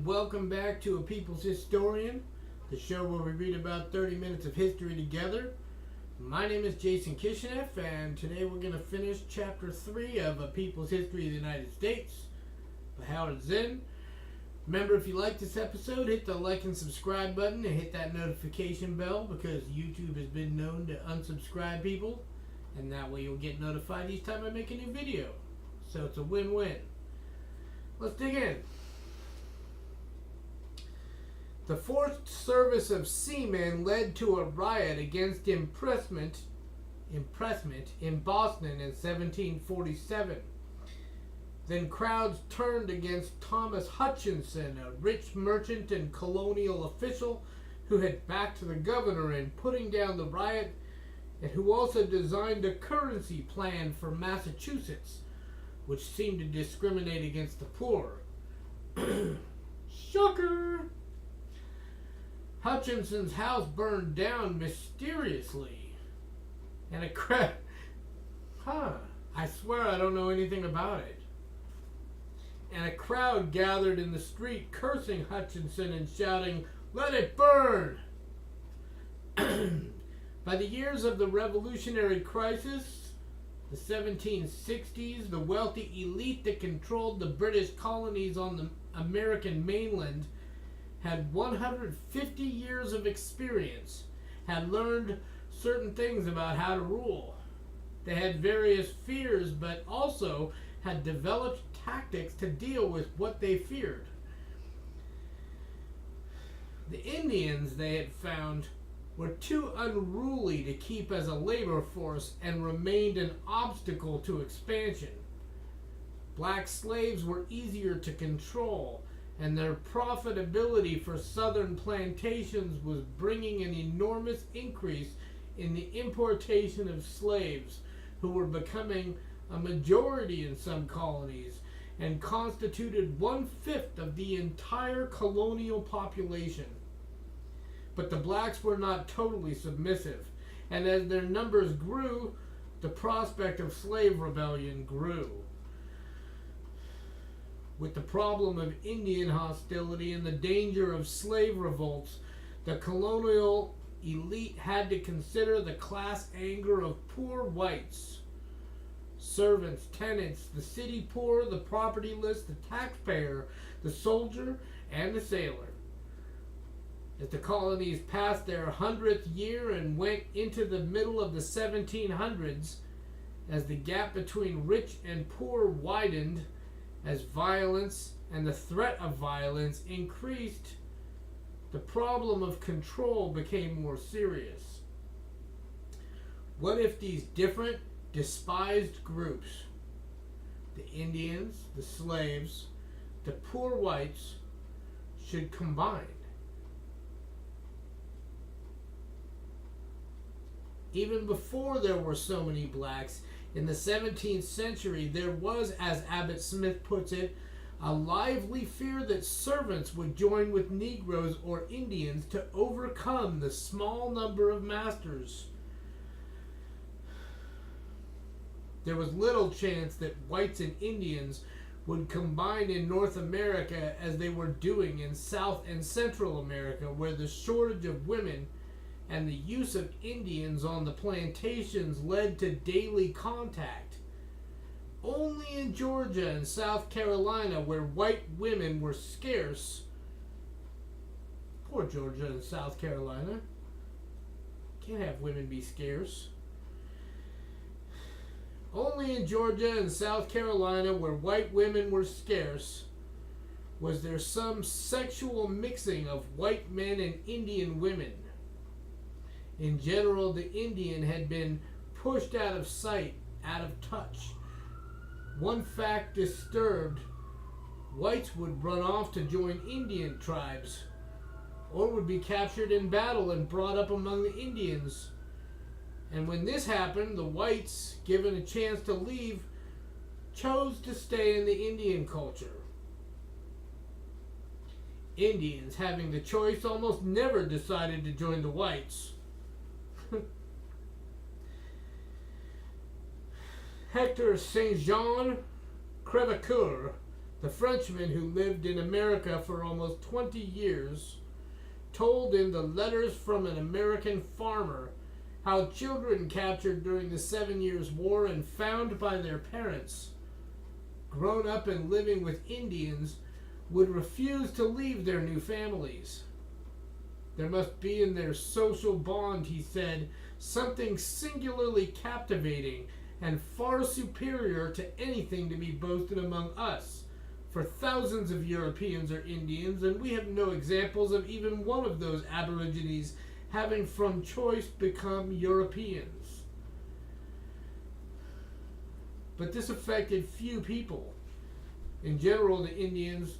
Welcome back to A People's Historian, the show where we read about 30 minutes of history together. My name is Jason Kishinev, and today we're going to finish Chapter 3 of A People's History of the United States by Howard Zinn. Remember, if you like this episode, hit the like and subscribe button and hit that notification bell, because YouTube has been known to unsubscribe people, and that way you'll get notified each time I make a new video. So it's a win-win. Let's dig in. The Forced Service of Seamen led to a riot against impressment in Boston in 1747. Then crowds turned against Thomas Hutchinson, a rich merchant and colonial official who had backed the governor in putting down the riot, and who also designed a currency plan for Massachusetts, which seemed to discriminate against the poor. Shocker! Hutchinson's house burned down mysteriously, and a crowd... I swear I don't know anything about it. And a crowd gathered in the street cursing Hutchinson and shouting, "Let it burn!" By the years of the Revolutionary Crisis, the 1760s, the wealthy elite that controlled the British colonies on the American mainland had 150 years of experience, had learned certain things about how to rule. They had various fears, but also had developed tactics to deal with what they feared. The Indians, they had found, were too unruly to keep as a labor force and remained an obstacle to expansion. Black slaves were easier to control, and their profitability for southern plantations was bringing an enormous increase in the importation of slaves, who were becoming a majority in some colonies and constituted 1/5 of the entire colonial population. But the blacks were not totally submissive, and as their numbers grew, the prospect of slave rebellion grew. With the problem of Indian hostility and the danger of slave revolts, the colonial elite had to consider the class anger of poor whites. Servants, tenants, the city poor, the propertyless, the taxpayer, the soldier, and the sailor. As the colonies passed their 100th year and went into the middle of the 1700s, as the gap between rich and poor widened, as violence and the threat of violence increased, the problem of control became more serious. What if these different, despised groups, the Indians, the slaves, the poor whites, should combine? Even before there were so many blacks, in the 17th century, there was, as Abbott Smith puts it, a lively fear that servants would join with Negroes or Indians to overcome the small number of masters. There was little chance that whites and Indians would combine in North America as they were doing in South and Central America, where the shortage of women and the use of Indians on the plantations led to daily contact. Only in Georgia and South Carolina, where white women were scarce. Poor Georgia and South Carolina. Can't have women be scarce. Only in Georgia and South Carolina, where white women were scarce, was there some sexual mixing of white men and Indian women. In general, the Indian had been pushed out of sight, out of touch. One fact disturbed whites would run off to join Indian tribes, or would be captured in battle and brought up among the Indians. And when this happened, the whites, given a chance to leave, chose to stay in the Indian culture. Indians, having the choice, almost never decided to join the whites. Hector Saint-Jean Crevecoeur, the Frenchman who lived in America for almost 20 years, told in the Letters from an American Farmer how children captured during the 7 Years' War and found by their parents, grown up and living with Indians, would refuse to leave their new families. There must be in their social bond, he said, something singularly captivating and far superior to anything to be boasted among us. For thousands of Europeans are Indians, and we have no examples of even one of those aborigines having from choice become Europeans. But this affected few people. In general, the Indian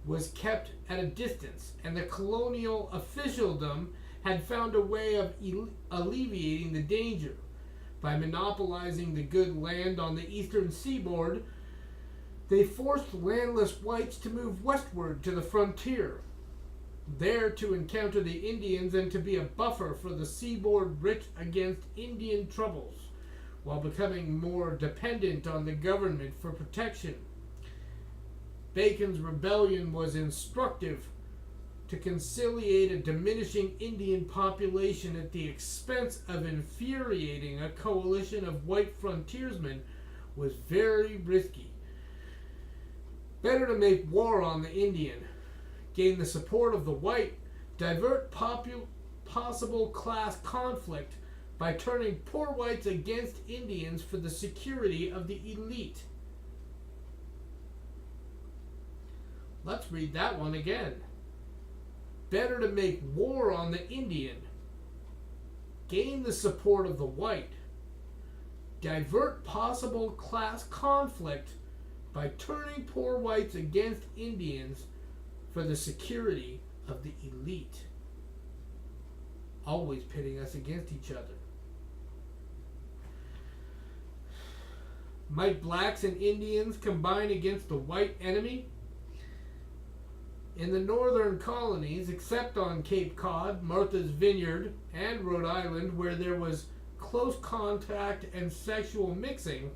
was kept at a distance, and the colonial officialdom had found a way of alleviating the danger. By monopolizing the good land on the eastern seaboard, they forced landless whites to move westward to the frontier, there to encounter the Indians and to be a buffer for the seaboard rich against Indian troubles, while becoming more dependent on the government for protection. Bacon's rebellion was instructive to conciliate a diminishing Indian population at the expense of infuriating a coalition of white frontiersmen was very risky. Better to make war on the Indian, gain the support of the white, divert possible class conflict by turning poor whites against Indians for the security of the elite. Let's read that one again. Better to make war on the Indian, gain the support of the white, divert possible class conflict by turning poor whites against Indians for the security of the elite. Always pitting us against each other. Might blacks and Indians combine against the white enemy? In the northern colonies, except on Cape Cod, Martha's Vineyard, and Rhode Island, where there was close contact and sexual mixing,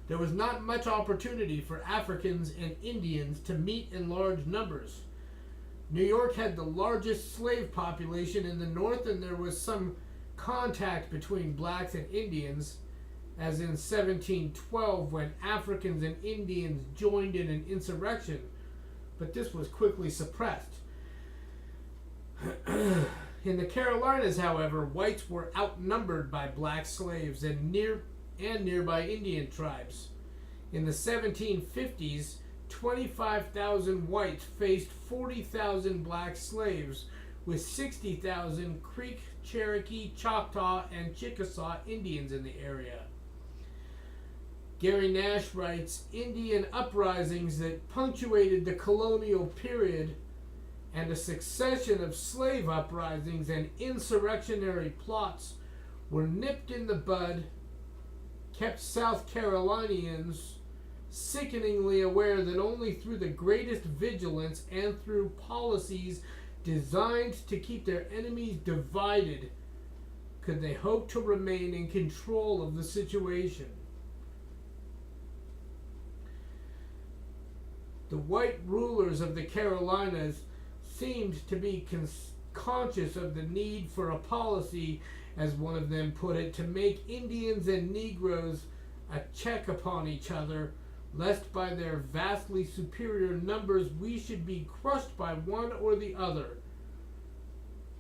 there was not much opportunity for Africans and Indians to meet in large numbers. New York had the largest slave population in the north, and there was some contact between blacks and Indians, as in 1712 when Africans and Indians joined in an insurrection, but this was quickly suppressed. In the Carolinas, however, whites were outnumbered by black slaves and nearby Indian tribes. In the 1750s, 25,000 whites faced 40,000 black slaves, with 60,000 Creek, Cherokee, Choctaw, and Chickasaw Indians in the area. Gary Nash writes, Indian uprisings that punctuated the colonial period and a succession of slave uprisings and insurrectionary plots were nipped in the bud, kept South Carolinians sickeningly aware that only through the greatest vigilance and through policies designed to keep their enemies divided could they hope to remain in control of the situation. The white rulers of the Carolinas seemed to be conscious of the need for a policy, as one of them put it, to make Indians and Negroes a check upon each other, lest by their vastly superior numbers we should be crushed by one or the other.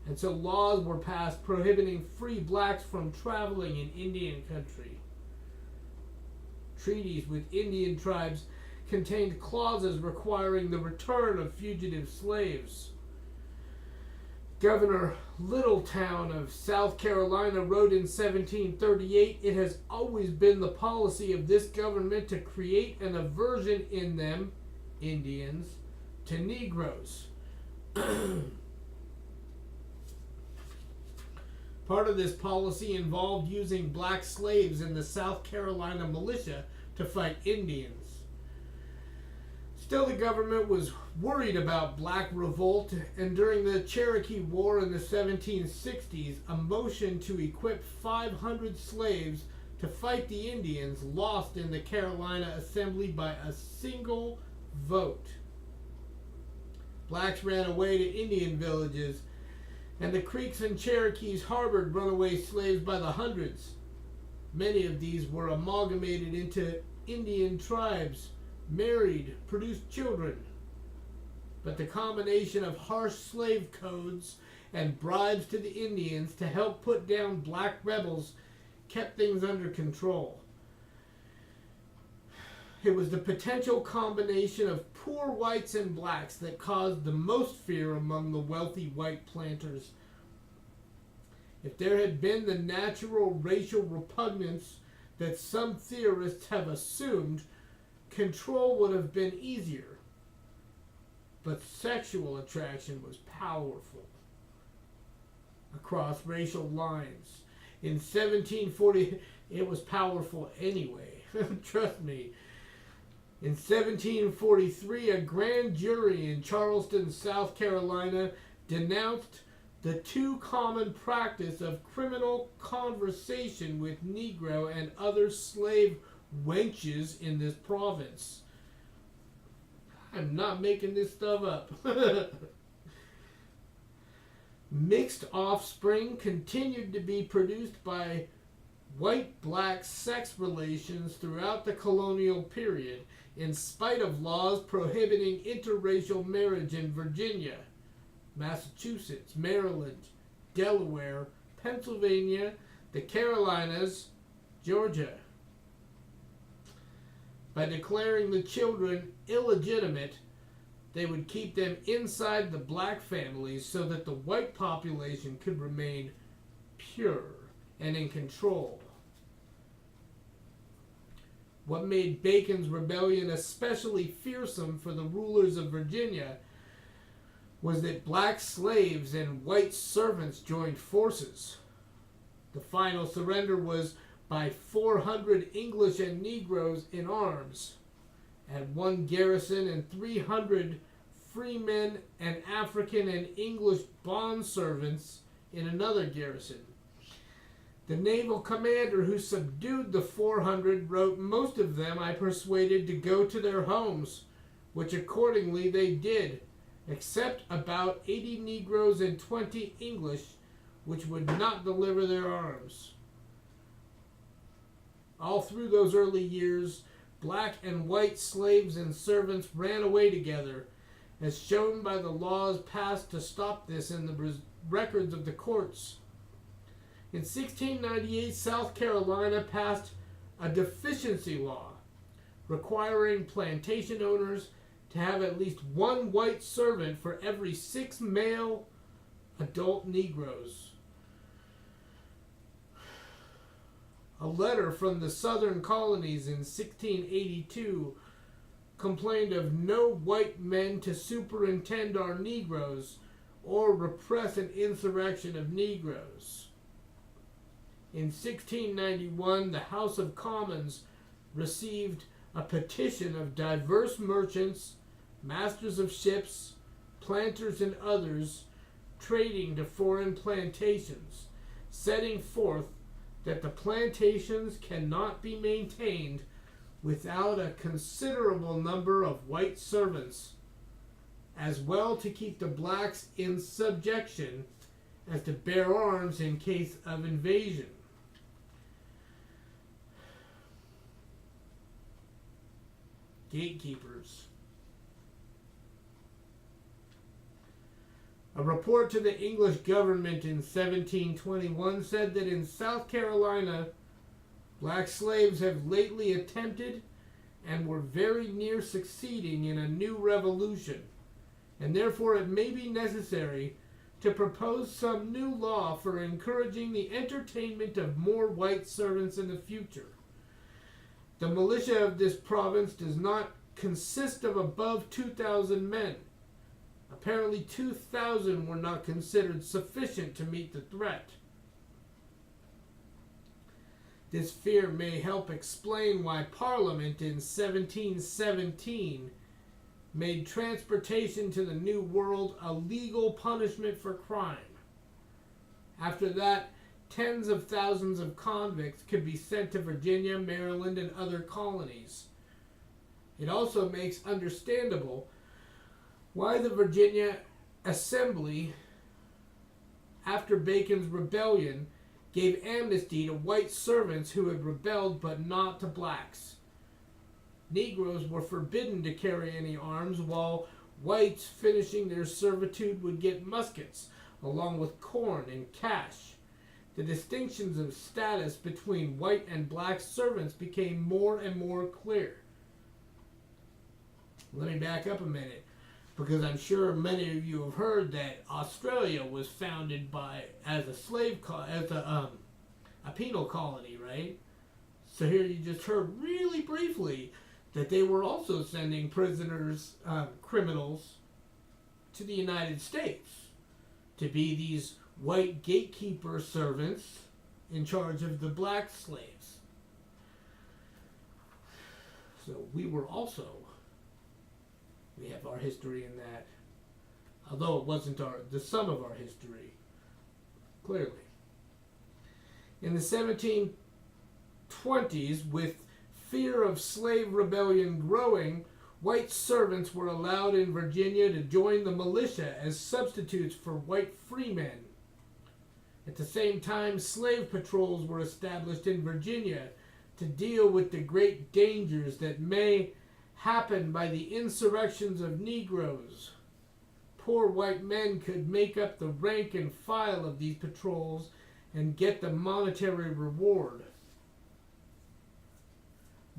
And so laws were passed prohibiting free blacks from traveling in Indian country. Treaties with Indian tribes contained clauses requiring the return of fugitive slaves. Governor Littletown of South Carolina wrote in 1738, "It has always been the policy of this government to create an aversion in them, Indians, to Negroes." Part of this policy involved using black slaves in the South Carolina militia to fight Indians. Still, the government was worried about black revolt, and during the Cherokee War in the 1760s, a motion to equip 500 slaves to fight the Indians lost in the Carolina Assembly by a single vote. Blacks ran away to Indian villages, and the Creeks and Cherokees harbored runaway slaves by the hundreds. Many of these were amalgamated into Indian tribes, married, produced children. But the combination of harsh slave codes and bribes to the Indians to help put down black rebels kept things under control. It was the potential combination of poor whites and blacks that caused the most fear among the wealthy white planters. If there had been the natural racial repugnance that some theorists have assumed, control would have been easier. But sexual attraction was powerful across racial lines. In 1740, it was powerful anyway. Trust me. In 1743, a grand jury in Charleston, South Carolina, denounced the too common practice of criminal conversation with Negro and other slave wenches in this province. I'm not making this stuff up. Mixed offspring continued to be produced by white-black sex relations throughout the colonial period, in spite of laws prohibiting interracial marriage in Virginia, Massachusetts, Maryland, Delaware, Pennsylvania, the Carolinas, Georgia. By declaring the children illegitimate, they would keep them inside the black families so that the white population could remain pure and in control. What made Bacon's rebellion especially fearsome for the rulers of Virginia was that black slaves and white servants joined forces. The final surrender was by 400 English and Negroes in arms at one garrison and 300 freemen and African and English bondservants in another garrison. The naval commander who subdued the 400 wrote, "Most of them I persuaded to go to their homes, which accordingly they did, except about 80 Negroes and 20 English, which would not deliver their arms." All through those early years, black and white slaves and servants ran away together, as shown by the laws passed to stop this in the records of the courts. In 1698, South Carolina passed a deficiency law requiring plantation owners to have at least one white servant for every 6 male adult Negroes. A letter from the southern colonies in 1682 complained of no white men to superintend our Negroes or repress an insurrection of Negroes. In 1691, the House of Commons received a petition of diverse merchants, masters of ships, planters, and others trading to foreign plantations, setting forth that the plantations cannot be maintained without a considerable number of white servants, as well to keep the blacks in subjection as to bear arms in case of invasion. Gatekeepers. A report to the English government in 1721 said that in South Carolina, black slaves have lately attempted and were very near succeeding in a new revolution, and therefore it may be necessary to propose some new law for encouraging the entertainment of more white servants in the future. The militia of this province does not consist of above 2,000 men. Apparently 2,000 were not considered sufficient to meet the threat. This fear may help explain why Parliament in 1717 made transportation to the New World a legal punishment for crime. After that, tens of thousands of convicts could be sent to Virginia, Maryland, and other colonies. It also makes understandable why the Virginia Assembly, after Bacon's rebellion, gave amnesty to white servants who had rebelled but not to blacks. Negroes were forbidden to carry any arms, while whites finishing their servitude would get muskets, along with corn and cash. The distinctions of status between white and black servants became more and more clear. Let me back up a minute, because I'm sure many of you have heard that Australia was founded as a penal colony, right? So here you just heard really briefly that they were also sending prisoners, criminals, to the United States to be these white gatekeeper servants in charge of the black slaves. So we have our history in that, although it wasn't the sum of our history, clearly. In the 1720s, with fear of slave rebellion growing, white servants were allowed in Virginia to join the militia as substitutes for white freemen. At the same time, slave patrols were established in Virginia to deal with the great dangers that may happen by the insurrections of Negroes. Poor white men could make up the rank and file of these patrols and get the monetary reward.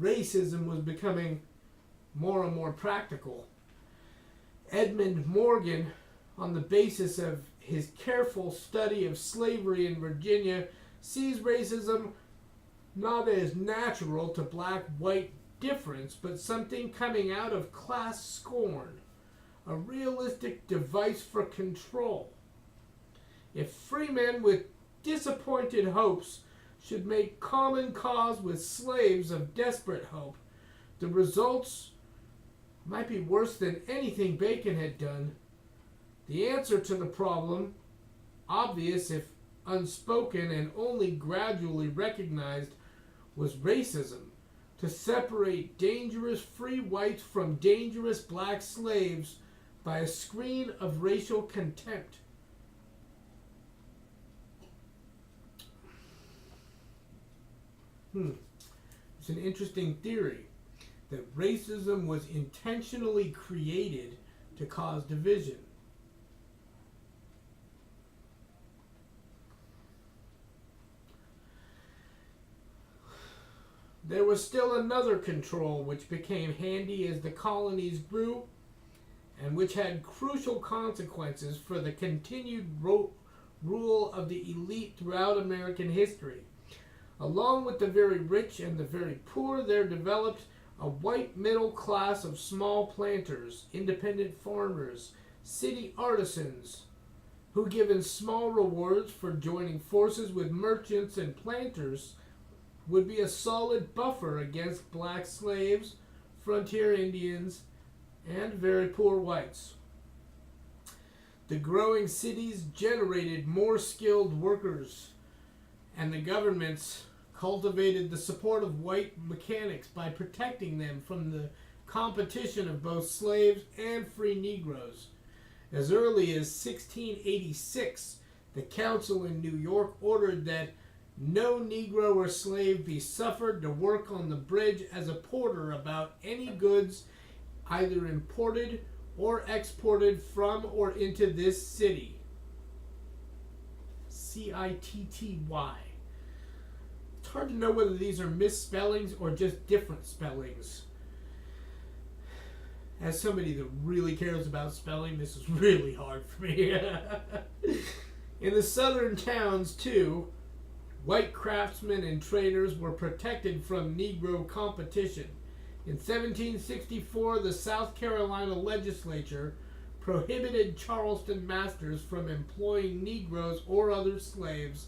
Racism was becoming more and more practical. Edmund Morgan, on the basis of his careful study of slavery in Virginia, sees racism not as natural to black-white difference, but something coming out of class scorn, a realistic device for control. If freemen with disappointed hopes should make common cause with slaves of desperate hope, the results might be worse than anything Bacon had done. The answer to the problem, obvious if unspoken and only gradually recognized, was racism, to separate dangerous free whites from dangerous black slaves by a screen of racial contempt. It's an interesting theory that racism was intentionally created to cause division. There was still another control which became handy as the colonies grew, and which had crucial consequences for the continued rule of the elite throughout American history. Along with the very rich and the very poor, there developed a white middle class of small planters, independent farmers, city artisans, who, given small rewards for joining forces with merchants and planters, would be a solid buffer against black slaves, frontier Indians, and very poor whites. The growing cities generated more skilled workers, and the governments cultivated the support of white mechanics by protecting them from the competition of both slaves and free Negroes. As early as 1686, the council in New York ordered that no Negro or slave be suffered to work on the bridge as a porter about any goods either imported or exported from or into this city. Citty. It's hard to know whether these are misspellings or just different spellings. As somebody that really cares about spelling, this is really hard for me. In the southern towns, too, white craftsmen and traders were protected from Negro competition. In 1764, the South Carolina legislature prohibited Charleston masters from employing Negroes or other slaves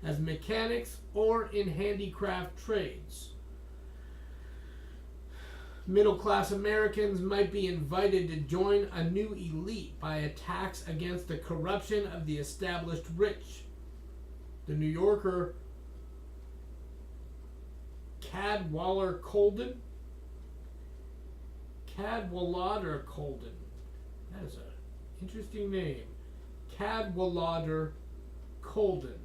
as mechanics or in handicraft trades. Middle-class Americans might be invited to join a new elite by attacks against the corruption of the established rich. The New Yorker Cadwallader Colden. That is an interesting name. Cadwallader Colden.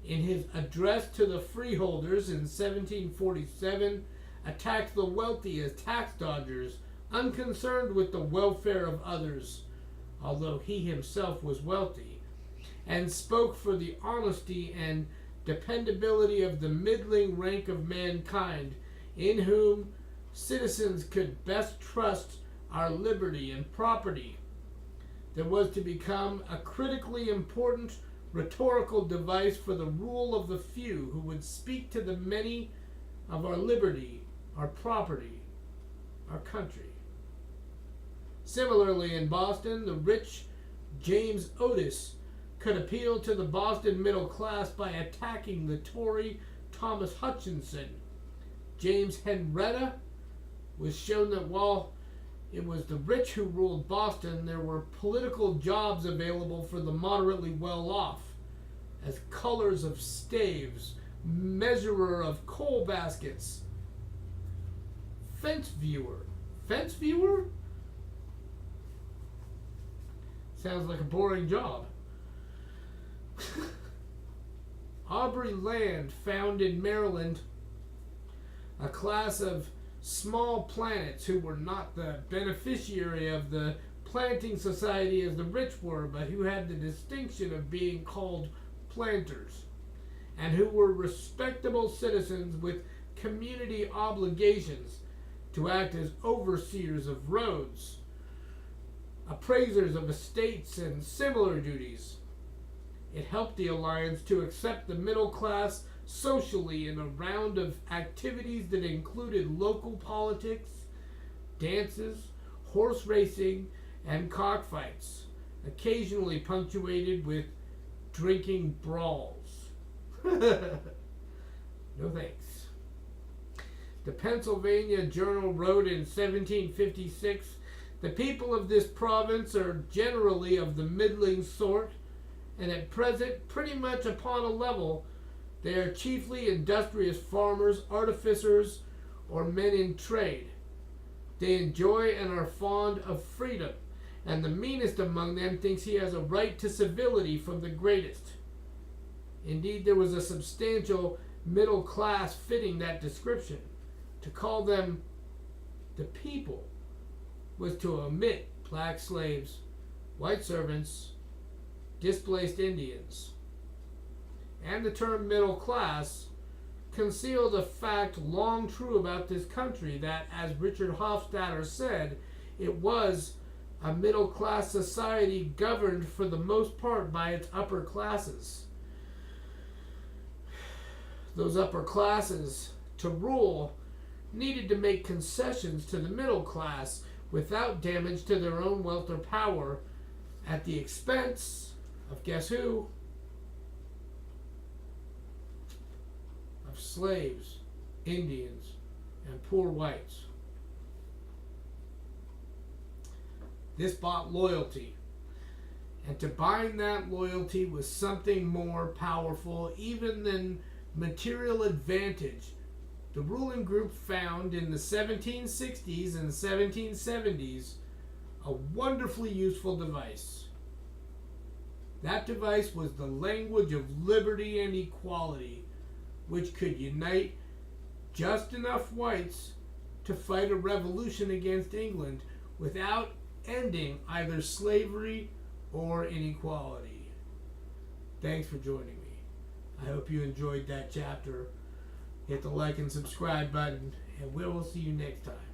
In his address to the freeholders in 1747, attacked the wealthy as tax dodgers, unconcerned with the welfare of others, although he himself was wealthy, and spoke for the honesty and dependability of the middling rank of mankind, in whom citizens could best trust our liberty and property. There was to become a critically important rhetorical device for the rule of the few, who would speak to the many of our liberty, our property, our country. Similarly, in Boston, the rich James Otis could appeal to the Boston middle class by attacking the Tory Thomas Hutchinson. James Henrietta was shown that while it was the rich who ruled Boston, there were political jobs available for the moderately well-off, as cullers of staves, measurer of coal baskets, fence viewer. Fence viewer? Sounds like a boring job. Aubrey Land found in Maryland a class of small planets who were not the beneficiary of the planting society as the rich were, but who had the distinction of being called planters, and who were respectable citizens with community obligations to act as overseers of roads, appraisers of estates, and similar duties. It helped the Alliance to accept the middle class socially in a round of activities that included local politics, dances, horse racing, and cockfights, occasionally punctuated with drinking brawls. No thanks. The Pennsylvania Journal wrote in 1756, "The people of this province are generally of the middling sort, and at present pretty much upon a level. They are chiefly industrious farmers, artificers, or men in trade. They enjoy and are fond of freedom, and the meanest among them thinks he has a right to civility from the greatest." Indeed, there was a substantial middle class fitting that description. To call them the people was to omit black slaves, white servants, displaced Indians. And the term middle class concealed a fact long true about this country, that, as Richard Hofstadter said, it was a middle class society governed for the most part by its upper classes. Those upper classes, to rule, needed to make concessions to the middle class without damage to their own wealth or power, at the expense of guess who? Of slaves, Indians, and poor whites. This bought loyalty, and to bind that loyalty was something more powerful even than material advantage. The ruling group found in the 1760s and 1770s a wonderfully useful device. That device was the language of liberty and equality, which could unite just enough whites to fight a revolution against England without ending either slavery or inequality. Thanks for joining me. I hope you enjoyed that chapter. Hit the like and subscribe button, and we will see you next time.